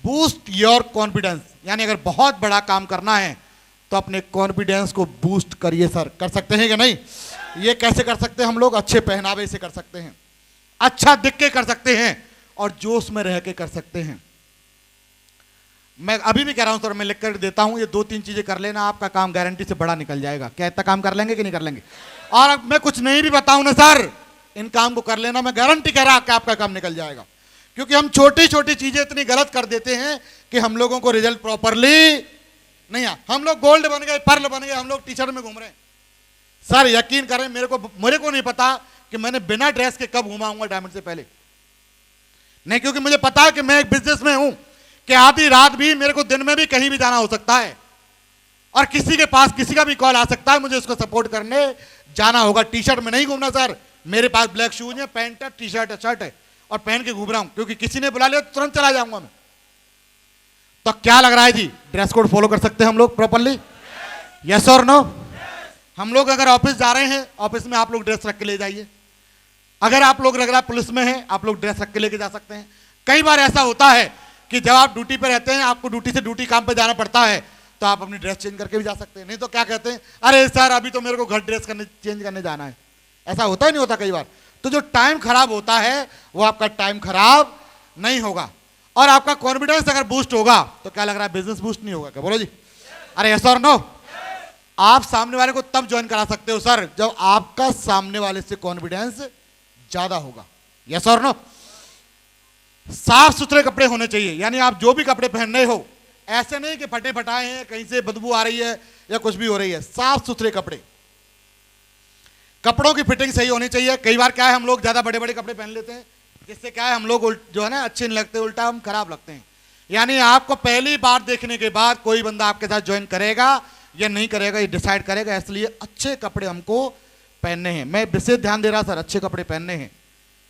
Boost your confidence, यानी अगर बहुत बड़ा काम करना है तो अपने कॉन्फिडेंस को बूस्ट करिए सर। कर सकते हैं कि नहीं? ये कैसे कर सकते हैं हम लोग? अच्छे पहनावे से कर सकते हैं, अच्छा दिख के कर सकते हैं, और जोश में रह के कर सकते हैं। मैं अभी भी कह रहा हूं सर, मैं लिख कर देता हूं, ये 2-3 चीजें कर लेना, आपका काम गारंटी से बड़ा निकल जाएगा। क्या इतना काम कर लेंगे कि नहीं कर लेंगे? और अब मैं कुछ नहीं भी बताऊं ना सर, इन काम को कर लेना, मैं गारंटी कह रहा कि आपका काम निकल जाएगा। क्योंकि हम छोटी छोटी चीजें इतनी गलत कर देते हैं कि हम लोगों को रिजल्ट प्रॉपरली नहीं आ। हम लोग गोल्ड बन गए, पर्ल बन गए, हम लोग टी शर्ट में घूम रहे हैं सर। यकीन करें, मेरे को नहीं पता कि मैंने बिना ड्रेस के कब घुमा हूंगा डायमंड से पहले नहीं, क्योंकि मुझे पता है कि मैं एक बिजनेस में हूं कि आधी रात भी मेरे को, दिन में भी कहीं भी जाना हो सकता है, और किसी के पास किसी का भी कॉल आ सकता है, मुझे उसको सपोर्ट करने जाना होगा। टी शर्ट में नहीं घूमना सर, मेरे पास ब्लैक शूज है, पैंट है, टी शर्ट है, शर्ट है, और पहन के घूम रहा हूं, क्योंकि किसी ने बुला लिया तो तुरंत चला जाऊंगा मैं। तो क्या लग रहा है जी, ड्रेस कोड फॉलो कर सकते हैं हम लोग प्रॉपरली? यस और नो? हम लोग अगर ऑफिस जा रहे हैं, ऑफिस में आप लोग ड्रेस रख के ले जाइए। अगर आप लोग लग रहा है पुलिस में हैं, आप लोग ड्रेस रख के लेके जा सकते हैं। कई बार ऐसा होता है कि जब आप ड्यूटी पे रहते हैं, आपको ड्यूटी से ड्यूटी काम पे जाना पड़ता है, तो आप अपनी ड्रेस चेंज करके भी जा सकते हैं। नहीं तो क्या कहते हैं, अरे सर अभी तो मेरे को घर ड्रेस चेंज करने जाना है। ऐसा होता ही नहीं होता कई बार। तो जो टाइम खराब होता है वो आपका टाइम खराब नहीं होगा, और आपका कॉन्फिडेंस अगर बूस्ट होगा तो क्या लग रहा है, बिजनेस बूस्ट नहीं होगा क्या? बोलो जी, अरे यस और नो? आप सामने वाले को तब ज्वाइन करा सकते हो सर जब आपका सामने वाले से कॉन्फिडेंस ज्यादा होगा। यस और नो? साफ सुथरे कपड़े होने चाहिए, यानी आप जो भी कपड़े पहन रहे हो, ऐसे नहीं कि फटे फटाए हैं, कहीं से बदबू आ रही है या कुछ भी हो रही है। साफ सुथरे कपड़े, कपड़ों की फिटिंग सही होनी चाहिए। कई बार क्या है, हम लोग ज्यादा बड़े बड़े कपड़े पहन लेते हैं, जिससे क्या है हम लोग जो है ना अच्छे नहीं लगते, उल्टा हम खराब लगते हैं। यानी आपको पहली बार देखने के बाद कोई बंदा आपके साथ ज्वाइन करेगा या नहीं करेगा, ये डिसाइड करेगा। इसलिए अच्छे कपड़े हमको पहनने हैं। मैं विशेष ध्यान दे रहा सर, अच्छे कपड़े पहनने हैं।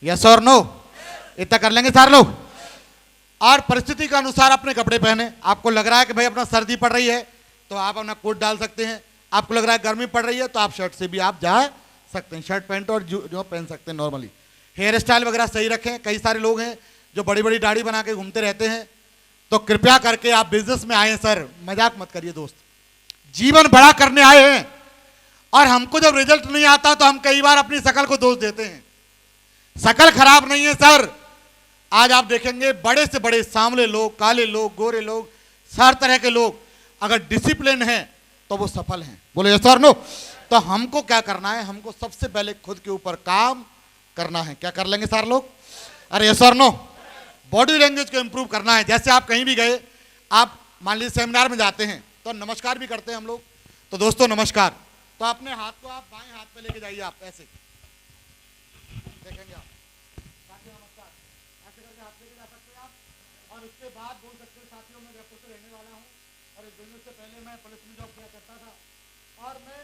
यस और नो? इतना कर लेंगे सारे लोग? और परिस्थिति के अनुसार अपने कपड़े पहने। आपको लग रहा है कि भाई अपना सर्दी पड़ रही है तो आप अपना कोट डाल सकते हैं, आपको लग रहा है गर्मी पड़ रही है तो आप शर्ट से भी आप जा सकते हैं, शर्ट पैंट और जो पहन सकते हैं नॉर्मली। हेयर स्टाइल वगैरह सही रखें। कई सारे लोग हैं जो बड़ी बड़ी दाढ़ी बना के घूमते रहते हैं, तो कृपया करके आप बिजनेस में आए हैं सर, मजाक मत करिए दोस्त, जीवन बड़ा करने आए हैं। और हमको जब रिजल्ट नहीं आता तो हम कई बार अपनी शकल को दोष देते हैं। शकल खराब नहीं है सर। आज आप देखेंगे बड़े से बड़े सांवले लोग, काले लोग, गोरे लोग, हर तरह के लोग अगर डिसिप्लिन हैं तो वो सफल हैं। बोले यस और नो? तो हमको क्या करना है, हमको सबसे पहले खुद के ऊपर काम करना है। क्या कर लेंगे सारे लोग? अरे यस और नो? बॉडी लैंग्वेज को इंप्रूव करना है। जैसे आप कहीं भी गए, आप मान लीजिए सेमिनार में जाते हैं तो नमस्कार भी करते हैं हम लोग। तो दोस्तों नमस्कार, तो अपने हाथ को आप बाएं हाथ पे लेके जाइए, आप ऐसे देखेंगे आप, नमस्कार ऐसे करके हाथ लेके जा सकते हैं आप। और उसके बाद बोल सकते हैं, साथियों मैं जयपुर से रहने वाला हूँ और इस बिजनेस से पहले मैं पुलिस में जॉब किया करता था, और मैं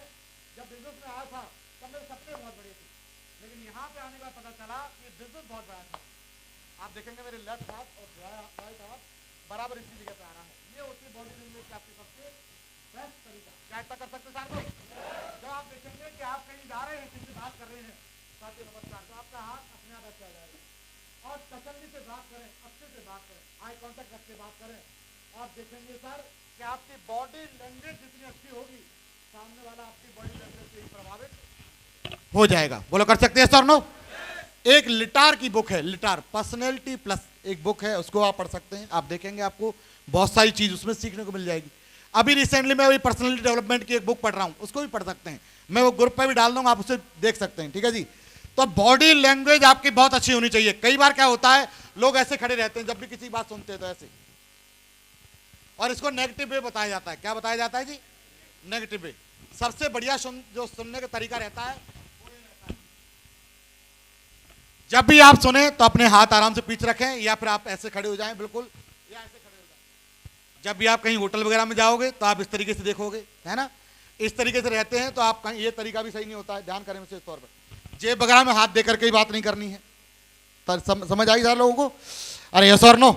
जब बिजनेस में आया था तब मेरे सपने बहुत बड़े थे, लेकिन यहाँ पे आने का पता चला कि बिजनेस बहुत बड़ा था। आप देखेंगे मेरे लेफ्ट हाथ और राइट हाथ बराबर इसी जगह पे आ रहा है। ये होती है बॉडी लैंग्वेज की आपकी सबसे बेस्ट तरीका। क्या इतना कर सकते साथ में? जब आप देखेंगे कि आप कहीं जा रहे हैं, किसी से बात कर रहे हैं, साथियों नमस्कार, तो आपका हाथ अपने आप ऐसे आ जाएगा। और तसल्ली से बात करें, अच्छे से बात करें, आई कांटेक्ट रख के बात करें। आप देखेंगे सर कि आपकी बॉडी लैंग्वेज जितनी अच्छी होगी, सामने वाला आपकी बॉडी लैंग्वेज से ही प्रभावित हो जाएगा। बोलो कर सकते हैं सर नो? एक लिटार की बुक है, लिटार पर्सनैलिटी प्लस एक बुक है, उसको आप पढ़ सकते हैं। आप देखेंगे आपको बहुत सारी चीज उसमें सीखने को मिल जाएगी। अभी रिसेंटली मैं वही पर्सनैलिटी डेवलपमेंट की एक बुक पढ़ रहा हूँ, उसको भी पढ़ सकते हैं। मैं वो ग्रुप पे भी डाल दूंगा, आप उसे देख सकते हैं। ठीक है जी? तो बॉडी लैंग्वेज आपकी बहुत अच्छी होनी चाहिए। कई बार क्या होता है, लोग ऐसे खड़े रहते हैं जब भी किसी बात सुनते हैं तो ऐसे, और इसको नेगेटिव वे बताया जाता है। क्या बताया जाता है जी? Negative way. सबसे बढ़िया जो सुनने का तरीका रहता है, जब भी आप सुने तो अपने हाथ आराम से पीछे रखें, या फिर आप ऐसे खड़े हो जाएं बिल्कुल, या ऐसे खड़े हो जाएं। जब भी आप कहीं होटल वगैरह में जाओगे तो आप इस तरीके से देखोगे, है ना? इस तरीके से रहते हैं तो आप कहीं, ये तरीका भी सही नहीं होता है, ध्यान करें विशेष तौर पर। जेब वगैरह में हाथ देकर के ही बात नहीं करनी है। समझ आई सारे लोगों को? अरे यस और नो?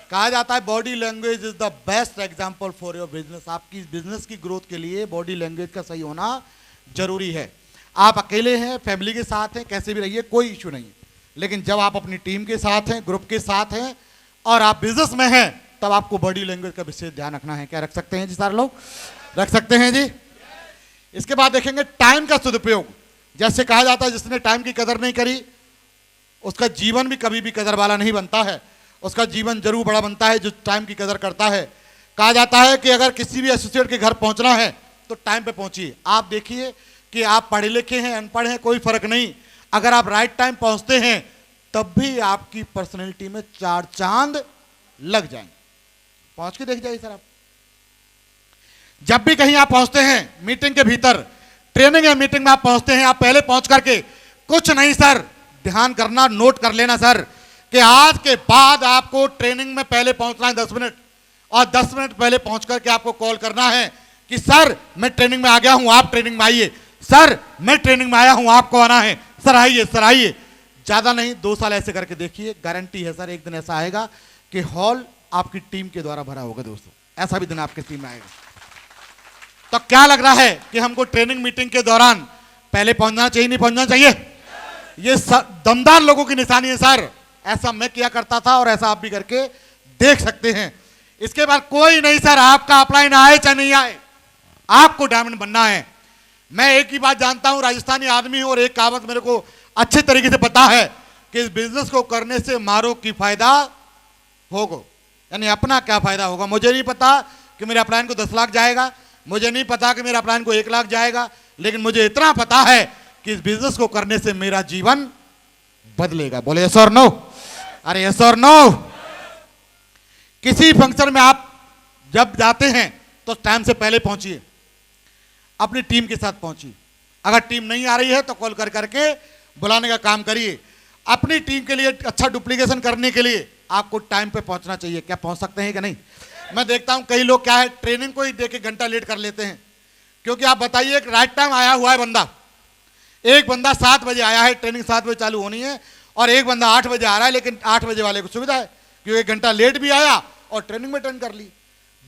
कहा जाता है body language is the best example for your business. आपकी बिजनेस की ग्रोथ के लिए बॉडी लैंग्वेज का सही होना जरूरी है। आप अकेले हैं, फैमिली के साथ हैं, कैसे भी रहिए, कोई इश्यू नहीं है। लेकिन जब आप अपनी टीम के साथ हैं, ग्रुप के साथ हैं और आप बिजनेस में हैं, तब आपको बॉडी लैंग्वेज का विशेष ध्यान रखना है। क्या रख सकते हैं जी सारे लोग? रख सकते हैं जी। इसके बाद देखेंगे टाइम का सदुपयोग। जैसे कहा जाता है जिसने टाइम की कदर नहीं करी उसका जीवन भी कभी भी कदर वाला नहीं बनता है, उसका जीवन जरूर बड़ा बनता है जो टाइम की कदर करता है। कहा जाता है कि अगर किसी भी एसोसिएट के घर पहुंचना है तो टाइम पे पहुंचिए। आप देखिए कि आप पढ़े लिखे हैं अनपढ़ हैं कोई फर्क नहीं, अगर आप राइट टाइम पहुंचते हैं तब भी आपकी पर्सनैलिटी में 4 चांद लग जाएंगे। पहुंच के देख जाइए सर। आप जब भी कहीं आप पहुंचते हैं मीटिंग के भीतर, ट्रेनिंग या मीटिंग में आप पहुंचते हैं, आप पहले पहुंच करके कुछ नहीं सर, ध्यान करना, नोट कर लेना सर कि आज के बाद आपको ट्रेनिंग में पहले पहुंचना है 10 मिनट, और 10 मिनट पहले पहुंच करके आपको कॉल करना है कि सर मैं ट्रेनिंग में आ गया हूं, आप ट्रेनिंग में आइए, सर मैं ट्रेनिंग में आया हूं, आपको आना है, सर आइए, सर आइए। ज्यादा नहीं 2 साल ऐसे करके देखिए, गारंटी है सर एक दिन ऐसा आएगा कि हॉल आपकी टीम के द्वारा भरा होगा दोस्तों, ऐसा भी दिन आपकी टीम में आएगा। तो क्या लग रहा है कि हमको ट्रेनिंग मीटिंग के दौरान पहले पहुंचना चाहिए, नहीं पहुंचना चाहिए? ये दमदार लोगों की निशानी है सर। ऐसा मैं किया करता था और ऐसा आप भी करके देख सकते हैं। इसके बाद कोई नहीं सर, आपका अपलाइन आए चाहे नहीं आए, आपको डायमंड बनना है। मैं एक ही बात जानता हूं, राजस्थानी आदमी हूं और एक कहावत मेरे को अच्छे तरीके से पता है कि इस बिजनेस को करने से मारो की फायदा होगा, यानी अपना क्या फायदा होगा। मुझे नहीं पता कि मेरे अपलाइन को 10 लाख जाएगा, मुझे नहीं पता कि मेरे अपलाइन को 1 लाख जाएगा, लेकिन मुझे इतना पता है कि इस बिजनेस को करने से मेरा जीवन बदलेगा। बोले यस और नो? अरे यस और नो? किसी फंक्शन में आप जब जाते हैं तो टाइम से पहले पहुंचिए, अपनी टीम के साथ पहुंचिए। अगर टीम नहीं आ रही है तो कॉल कर करके बुलाने का काम करिए। अपनी टीम के लिए अच्छा डुप्लीकेशन करने के लिए आपको टाइम पे पहुंचना चाहिए। क्या पहुंच सकते हैं कि नहीं? मैं देखता हूं कई लोग क्या है, ट्रेनिंग को ही देके घंटा लेट कर लेते हैं। क्योंकि आप बताइए एक राइट टाइम आया हुआ है बंदा, एक बंदा 7 बजे आया है, ट्रेनिंग 7 बजे चालू होनी है, और एक बंदा 8 बजे आ रहा है, लेकिन 8 बजे वाले को सुविधा है क्योंकि 1 घंटा लेट भी आया और ट्रेनिंग में अटेंड कर ली।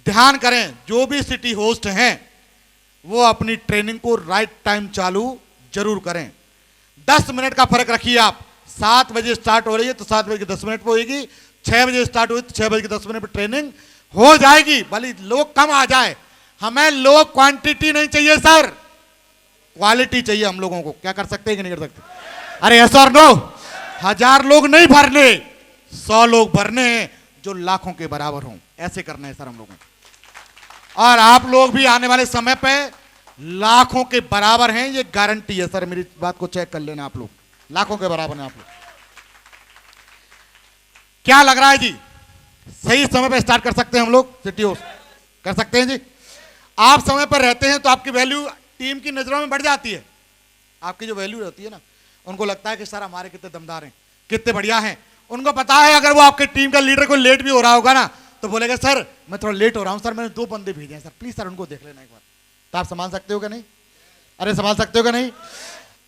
ध्यान करें, जो भी सिटी होस्ट हैं वो अपनी ट्रेनिंग को राइट टाइम चालू जरूर करें। 10 मिनट का फर्क रखिए आप। 7 बजे स्टार्ट हो रही है तो 7 बजे के 10 मिनट पर होगी, 6 बजे स्टार्ट हुई तो 6 बजे के 10 मिनट पर ट्रेनिंग हो जाएगी। भले लोग कम आ जाए, हमें लोग क्वांटिटी नहीं चाहिए सर, क्वालिटी चाहिए हम लोगों को। क्या कर सकते हैं कि नहीं कर सकते? अरे यस और नो? 1000 लोग नहीं भरने, 100 लोग भरने हैं जो लाखों के बराबर हों। ऐसे करना है सर हम लोगों को। और आप लोग भी आने वाले समय पे लाखों के बराबर हैं, ये गारंटी है सर। मेरी बात को चेक कर लेना, आप लोग लाखों के बराबर हैं आप लोग। क्या लग रहा है जी? सही समय पे स्टार्ट कर सकते हैं हम लोग? सिटी होस्ट कर सकते हैं जी। आप समय पर रहते हैं तो आपकी वैल्यू टीम की नजरों में बढ़ जाती है। आपकी जो वैल्यू रहती है ना, उनको लगता है कि सर हमारे कितने दमदार हैं, कितने बढ़िया हैं। उनको पता है अगर वो आपके टीम का लीडर को लेट भी हो रहा होगा ना तो बोलेगा सर मैं थोड़ा लेट हो रहा हूं सर, मैंने 2 बंदे भेजे हैं सर, प्लीज सर उनको देख लेना एक बार। तो आप संभाल सकते हो क्या नहीं? अरे संभाल सकते हो क्या नहीं?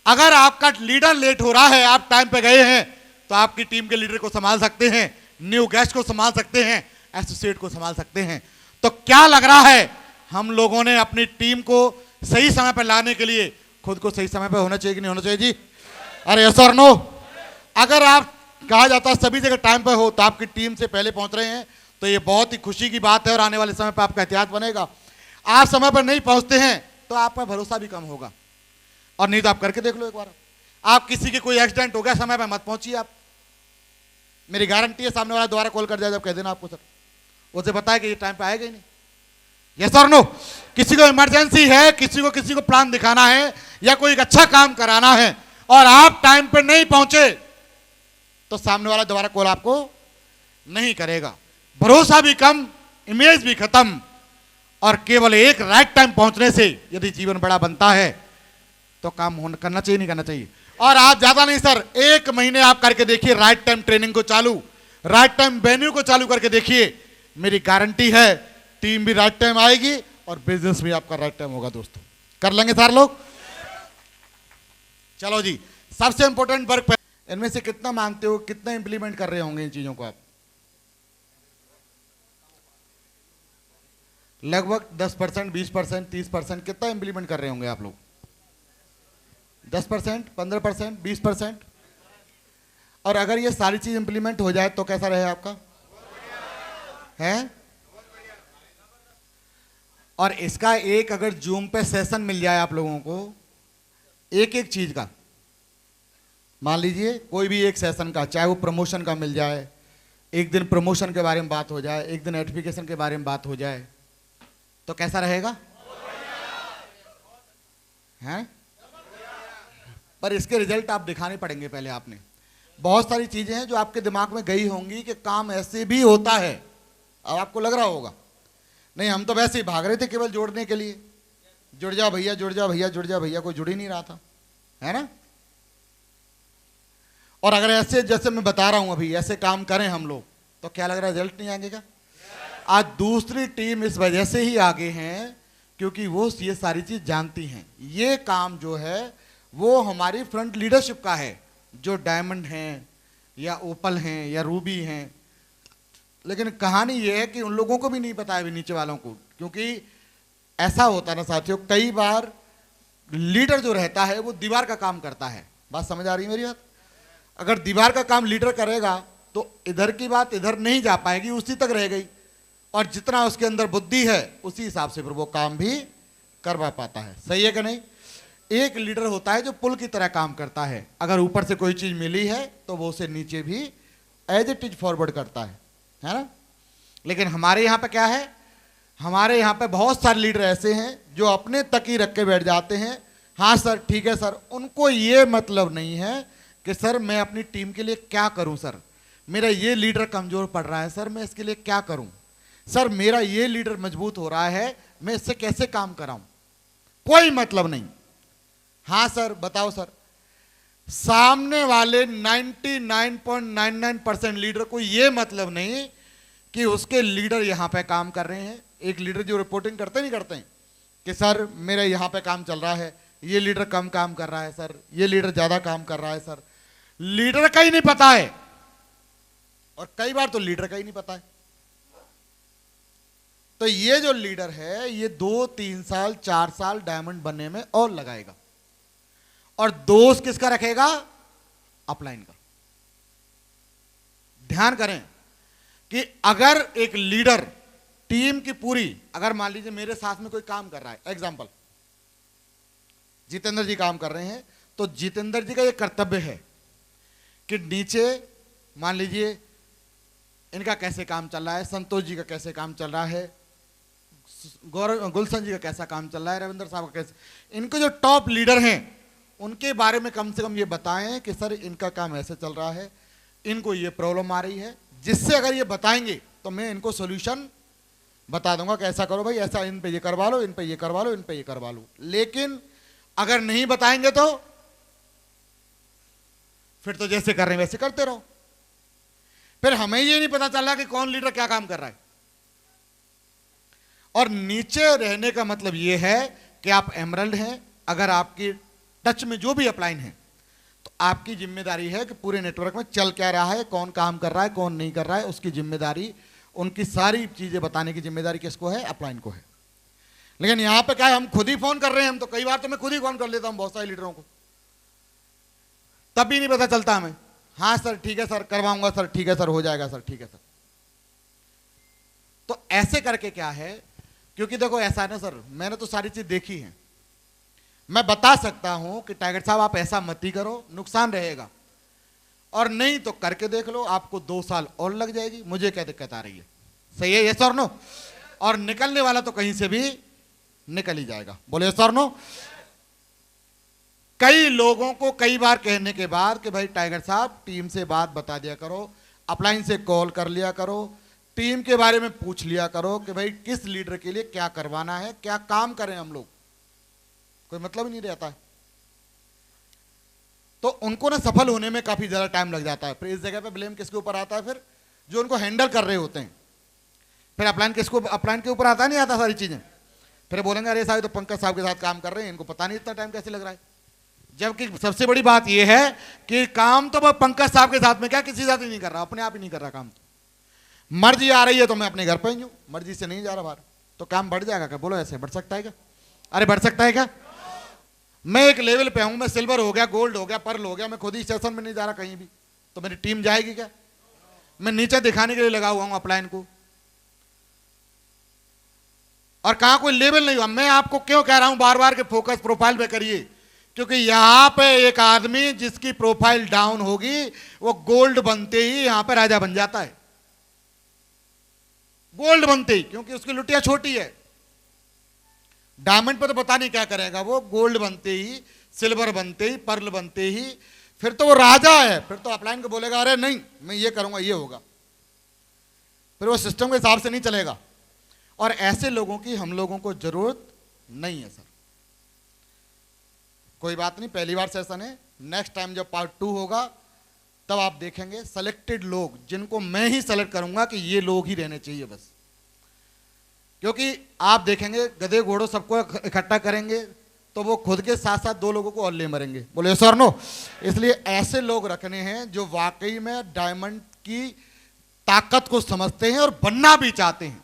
अगर आपका लीडर लेट हो रहा है, आप टाइम पे गए हैं, तो आपकी टीम के लीडर को संभाल सकते हैं, न्यू गेस्ट को संभाल सकते हैं, एसोसिएट को संभाल सकते हैं। तो क्या लग रहा है, हम लोगों ने अपनी टीम को सही समय पर लाने के लिए खुद को सही समय पर होना चाहिए कि नहीं होना चाहिए जी? अरे यस और नो? अगर आप कहा जाता है सभी जगह टाइम पर हो तो आपकी टीम से पहले पहुंच रहे हैं तो ये बहुत ही खुशी की बात है और आने वाले समय पर आपका एहतियात बनेगा। आप समय पर नहीं पहुंचते हैं तो आपका भरोसा भी कम होगा, और नहीं तो आप करके देख लो एक बार। आप किसी के कोई एक्सीडेंट हो गया, समय पर मत पहुंचिए आप, मेरी गारंटी है सामने वाला दोबारा कॉल कर जाए जब कह देना आपको सर, उसे पता है कि ये टाइम पे आएगा ही नहीं। यस और नो? किसी को इमरजेंसी है, किसी को प्लान दिखाना है या कोई एक अच्छा काम कराना है और आप टाइम पे नहीं पहुंचे तो सामने वाला दोबारा कॉल आपको नहीं करेगा। भरोसा भी कम, इमेज भी खत्म, और केवल एक राइट टाइम पहुंचने से यदि जीवन बड़ा बनता है तो काम करना चाहिए नहीं करना चाहिए। और आप ज्यादा नहीं सर, 1 महीने आप करके देखिए राइट टाइम ट्रेनिंग को चालू, राइट टाइम वेन्यू को चालू करके देखिए, मेरी गारंटी है टीम भी राइट टाइम आएगी और बिजनेस भी आपका राइट टाइम होगा। दोस्तों कर लेंगे सारे लोग? चलो जी, सबसे इंपॉर्टेंट वर्क, इनमें से कितना मांगते हो, कितना इंप्लीमेंट कर रहे होंगे इन चीजों को आप? लगभग 10%, 20%, 30%, कितना इंप्लीमेंट कर रहे होंगे आप लोग? 10%, 15%, 20%? और अगर ये सारी चीज इंप्लीमेंट हो जाए तो कैसा रहे आपका? है और इसका एक अगर जूम पे सेशन मिल जाए आप लोगों को, एक एक चीज का, मान लीजिए कोई भी एक सेशन का, चाहे वो प्रमोशन का मिल जाए, एक दिन प्रमोशन के बारे में बात हो जाए, एक दिन नोटिफिकेशन के बारे में बात हो जाए, तो कैसा रहेगा? हैं? पर इसके रिजल्ट आप दिखाने पड़ेंगे पहले आपने। बहुत सारी चीजें हैं जो आपके दिमाग में गई होंगी कि काम ऐसे भी होता है, अब आपको लग रहा होगा नहीं हम तो वैसे ही भाग रहे थे केवल जोड़ने के लिए, जुड़ जा भैया, जुड़ जा भैया, जुड़ जा भैया, कोई जुड़ ही नहीं रहा था, है ना? और अगर ऐसे जैसे मैं बता रहा हूं अभी ऐसे काम करें हम लोग, तो क्या लग रहा है रिजल्ट नहीं आएगा? आज दूसरी टीम इस वजह से ही आगे हैं क्योंकि वो ये सारी चीज जानती हैं। ये काम जो है वो हमारी फ्रंट लीडरशिप का है, जो डायमंड हैं या ओपल हैं या रूबी हैं। लेकिन कहानी ये है कि उन लोगों को भी नहीं पता है अभी नीचे वालों को, क्योंकि ऐसा होता है ना साथियों, कई बार लीडर जो रहता है वो दीवार का काम करता है। बात समझ आ रही है मेरी बात? अगर दीवार का काम लीडर करेगा तो इधर की बात इधर नहीं जा पाएगी, उसी तक रह गई, और जितना उसके अंदर बुद्धि है उसी हिसाब से फिर वो काम भी करवा पाता है। सही है कि नहीं? एक लीडर होता है जो पुल की तरह काम करता है, अगर ऊपर से कोई चीज मिली है तो वो उसे नीचे भी एज इट इज फॉरवर्ड करता है ना? लेकिन हमारे यहाँ पे क्या है, हमारे यहाँ पे बहुत सारे लीडर ऐसे हैं जो अपने तक ही रख के बैठ जाते हैं। हाँ सर ठीक है सर, उनको ये मतलब नहीं है कि सर मैं अपनी टीम के लिए क्या करूं, सर मेरा ये लीडर कमजोर पड़ रहा है, सर मैं इसके लिए क्या करूं, सर मेरा ये लीडर मजबूत हो रहा है, मैं इससे कैसे काम कराऊं, कोई मतलब नहीं। हाँ सर बताओ सर, सामने वाले 99.99% लीडर को ये मतलब नहीं कि उसके लीडर यहां पे काम कर रहे हैं। एक लीडर जो रिपोर्टिंग करते नहीं करते हैं कि सर मेरे यहां पे काम चल रहा है, ये लीडर कम काम कर रहा है सर, ये लीडर ज्यादा काम कर रहा है सर, लीडर का ही नहीं पता है, और कई बार तो लीडर का ही नहीं पता है। तो ये जो लीडर है ये 2-3 साल 4 साल डायमंड बनने में और लगाएगा, और दोष किसका रखेगा? अपलाइन का। ध्यान करें कि अगर एक लीडर टीम की पूरी, अगर मान लीजिए मेरे साथ में कोई काम कर रहा है, एग्जांपल जितेंद्र जी काम कर रहे हैं, तो जितेंद्र जी का यह कर्तव्य है कि नीचे मान लीजिए इनका कैसे काम चल रहा है, संतोष जी का कैसे काम चल रहा है, गुलशन जी का कैसा काम चल रहा है, रविंद्र साहब का कैसे, इनको जो टॉप लीडर हैं उनके बारे में कम से कम ये बताएं कि सर इनका काम ऐसे चल रहा है, इनको ये प्रॉब्लम आ रही है, जिससे अगर ये बताएंगे तो मैं इनको सॉल्यूशन बता दूंगा कि ऐसा करो भाई, ऐसा इन पे ये करवा लो, इन पे ये करवा लो, इन पे ये करवा लो। लेकिन अगर नहीं बताएंगे तो फिर तो जैसे कर रहे हैं वैसे करते रहो, फिर हमें ये नहीं पता चल रहा कि कौन लीडर क्या काम कर रहा है। और नीचे रहने का मतलब ये है कि आप एमरल्ड हैं, अगर आपकी टच में जो भी अपलाइन है तो आपकी जिम्मेदारी है कि पूरे नेटवर्क में चल क्या रहा है, कौन काम कर रहा है, कौन नहीं कर रहा है, उसकी जिम्मेदारी, उनकी सारी चीजें बताने की जिम्मेदारी किसको है? अपलाइन को है। लेकिन यहां पे क्या है, हम खुद ही फोन कर रहे हैं, हम तो कई बार तो मैं खुद ही फोन कर लेता हूं बहुत सारे लीडरों को, तब भी नहीं पता चलता हमें। हाँ सर ठीक है सर करवाऊंगा सर, ठीक है सर हो जाएगा सर, ठीक है सर। तो ऐसे करके क्या है, क्योंकि देखो ऐसा है ना सर, मैंने तो सारी चीज देखी है, मैं बता सकता हूं कि टाइगर साहब आप ऐसा मत ही करो, नुकसान रहेगा, और नहीं तो करके देख लो, आपको 2 साल और लग जाएगी, मुझे क्या दिक्कत आ रही है। सही है? यस और नो? और निकलने वाला तो कहीं से भी निकल ही जाएगा। बोले यस और नो? कई लोगों को कई बार कहने के बाद कि भाई टाइगर साहब टीम से बात बता दिया करो, अपलाइन से कॉल कर लिया करो, टीम के बारे में पूछ लिया करो कि भाई किस लीडर के लिए क्या करवाना है, क्या काम करें हम लोग, कोई मतलब ही नहीं रहता है। तो उनको ना सफल होने में काफी ज्यादा टाइम लग जाता है। फिर इस जगह पे ब्लेम किसके ऊपर आता है? फिर जो उनको हैंडल कर रहे होते हैं। फिर अपलाइन किसको, अपलाइन के ऊपर आता नहीं आता सारी चीजें, फिर बोलेंगे अरे साहब तो पंकज साहब के साथ काम कर रहे हैं, इनको पता नहीं इतना टाइम कैसे लग रहा है। जबकि सबसे बड़ी बात यह है कि काम तो पंकज साहब के साथ में क्या किसी साथ ही नहीं कर रहा, अपने आप ही नहीं कर रहा काम। तो मर्जी आ रही है तो मैं अपने घर पे ही हूं, मर्जी से नहीं जा रहा बाहर, तो काम बढ़ जाएगा क्या? बोलो ऐसे बढ़ सकता है क्या? अरे बढ़ सकता है क्या? मैं एक लेवल पे हूं, मैं सिल्वर हो गया, गोल्ड हो गया, पर्ल हो गया, मैं खुद ही स्टेशन में नहीं जा रहा कहीं भी, तो मेरी टीम जाएगी क्या? मैं नीचे दिखाने के लिए लगा हुआ हूं अपलाइन को। और कहां कोई लेवल नहीं हुआ। मैं आपको क्यों कह रहा हूं बार बार के फोकस प्रोफाइल पे करिए, क्योंकि यहां पे एक आदमी जिसकी प्रोफाइल डाउन होगी वो गोल्ड बनते ही यहां पे राजा बन जाता है, गोल्ड बनते ही, क्योंकि उसकी लुटिया छोटी है। डायमंड पे तो पता नहीं क्या करेगा वो, गोल्ड बनते ही, सिल्वर बनते ही, पर्ल बनते ही फिर तो वो राजा है। फिर तो अपलाइन को बोलेगा अरे नहीं मैं ये करूंगा ये होगा, फिर वो सिस्टम के हिसाब से नहीं चलेगा। और ऐसे लोगों की हम लोगों को जरूरत नहीं है सर। कोई बात नहीं, पहली बार सेशन है, नेक्स्ट टाइम जब पार्ट 2 होगा तब आप देखेंगे सेलेक्टेड लोग जिनको मैं ही सेलेक्ट करूंगा कि ये लोग ही रहने चाहिए बस। क्योंकि आप देखेंगे गधे घोड़ों सबको इकट्ठा करेंगे तो वो खुद के साथ साथ 2 लोगों को और ले मरेंगे, बोले सर नो। इसलिए ऐसे लोग रखने हैं जो वाकई में डायमंड की ताकत को समझते हैं और बनना भी चाहते हैं।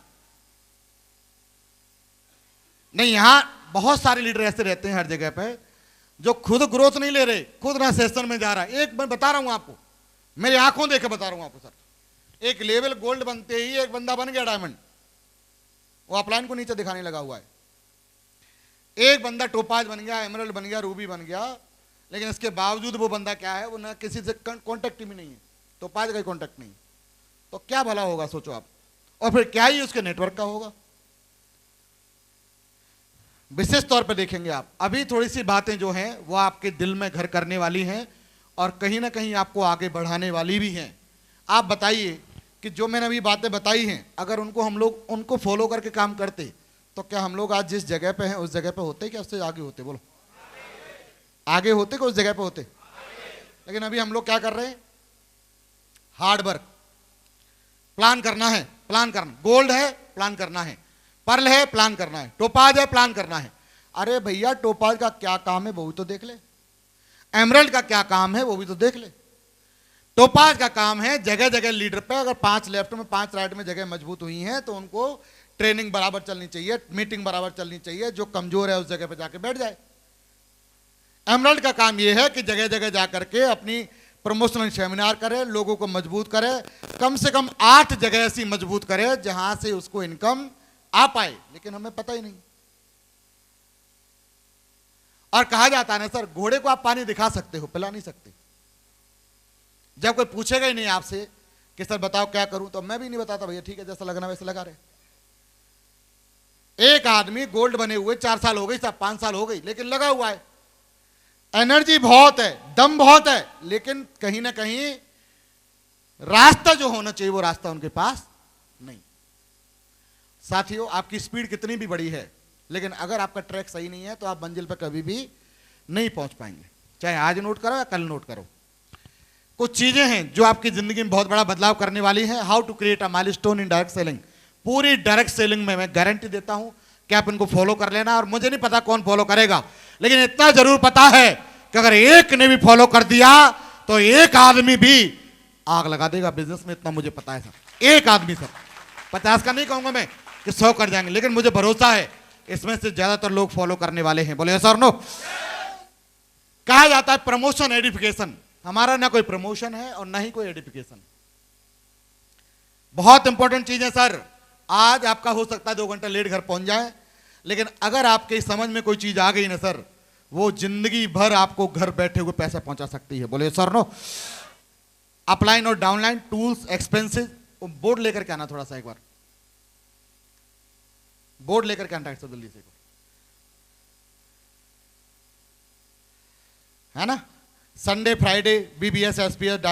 नहीं, यहां बहुत सारे लीडर ऐसे रहते हैं हर जगह पे जो खुद ग्रोथ नहीं ले रहे, खुद ना सेशन में जा रहा है। एक मैं बता रहा हूं आपको, मेरी आंखों देख के बता रहा हूं आपको सर, एक लेवल गोल्ड बनते ही एक बंदा बन गया डायमंड, वो अपलाइन को नीचे दिखाने लगा हुआ है। एक बंदा टोपाज बन गया, एमरल्ड बन गया, रूबी बन गया, लेकिन इसके बावजूद वो बंदा क्या है, वो ना किसी से कांटेक्ट भी नहीं है, टोपाज का कांटेक्ट नहीं। तो क्या भला होगा सोचो आप, और फिर क्या ही उसके नेटवर्क का होगा। विशेष तौर पर देखेंगे आप, अभी थोड़ी सी बातें जो हैं वो आपके दिल में घर करने वाली हैं और कहीं ना कहीं आपको आगे बढ़ाने वाली भी हैं। आप बताइए कि जो मैंने अभी बातें बताई हैं, अगर उनको हम लोग उनको फॉलो करके काम करते तो क्या हम लोग आज जिस जगह पे हैं उस जगह पे होते, क्या उससे आगे होते? बोलो, आगे होते कि उस जगह पे होते? लेकिन अभी हम लोग क्या कर रहे हैं, हार्ड वर्क, प्लान करना है, प्लान करना, गोल्ड है प्लान करना है, पर्ल है प्लान करना है, टोपाज है प्लान करना है। अरे भैया टोपाज का क्या काम है वो भी तो देख ले, एमरल्ड का क्या काम है वो भी तो देख ले। टोपाज का काम है जगह जगह लीडर पे अगर 5 लेफ्ट में 5 राइट में जगह मजबूत हुई हैं तो उनको ट्रेनिंग बराबर चलनी चाहिए, मीटिंग बराबर चलनी चाहिए, जो कमजोर है उस जगह पे जाके बैठ जाए। एमरल्ड का काम यह है कि जगह जगह जाकर के अपनी प्रमोशनल सेमिनार करे, लोगों को मजबूत करे, कम से कम 8 जगह ऐसी मजबूत करे जहां से उसको इनकम आ पाए, लेकिन हमें पता ही नहीं। और कहा जाता है ना सर, घोड़े को आप पानी दिखा सकते हो, पिला नहीं सकते। जब कोई पूछेगा ही नहीं आपसे कि सर बताओ क्या करूं, तो मैं भी नहीं बताता, भैया ठीक है जैसा लगना वैसे लगा रहे। एक आदमी गोल्ड बने हुए 4 साल हो गई, 5 साल हो गई, लेकिन लगा हुआ है, एनर्जी बहुत है, दम बहुत है, लेकिन कहीं ना कहीं रास्ता जो होना चाहिए वो रास्ता उनके पास नहीं। साथियों, आपकी स्पीड कितनी भी बड़ी है, लेकिन अगर आपका ट्रैक सही नहीं है तो आप मंजिल पर कभी भी नहीं पहुंच पाएंगे। चाहे आज नोट करो या कल नोट करो। कुछ चीजें हैं जो आपकी जिंदगी में बहुत बड़ा बदलाव करने वाली हैं। How to create a milestone in direct selling, पूरी डायरेक्ट सेलिंग में मैं गारंटी देता हूं कि आप इनको फॉलो कर लेना। और मुझे नहीं पता कौन फॉलो करेगा, लेकिन इतना जरूर पता है कि अगर एक ने भी फॉलो कर दिया तो एक आदमी भी आग लगा देगा बिजनेस में, इतना मुझे पता है सर। एक आदमी सर, 50 का नहीं कहूंगा मैं कि 100 कर जाएंगे, लेकिन मुझे भरोसा है इसमें से ज्यादातर लोग फॉलो करने वाले हैं। बोले सर नो। कहा जाता है प्रमोशन एडिफिकेशन, हमारा ना कोई प्रमोशन है और ना ही कोई एडिफिकेशन। बहुत इंपॉर्टेंट चीज है सर। आज आपका हो सकता है 2 घंटा लेट घर पहुंच जाए, लेकिन अगर आपके समझ में कोई चीज आ गई ना सर, वो जिंदगी भर आपको घर बैठे हुए पैसा पहुंचा सकती है। बोले सर नो। अपलाइन और डाउनलाइन, टूल्स, एक्सपेंसेस, बोर्ड लेकर के आना थोड़ा सा, एक बार बोर्ड लेकर के आना जल्दी से, है ना। Sunday, Friday, BBS, SPS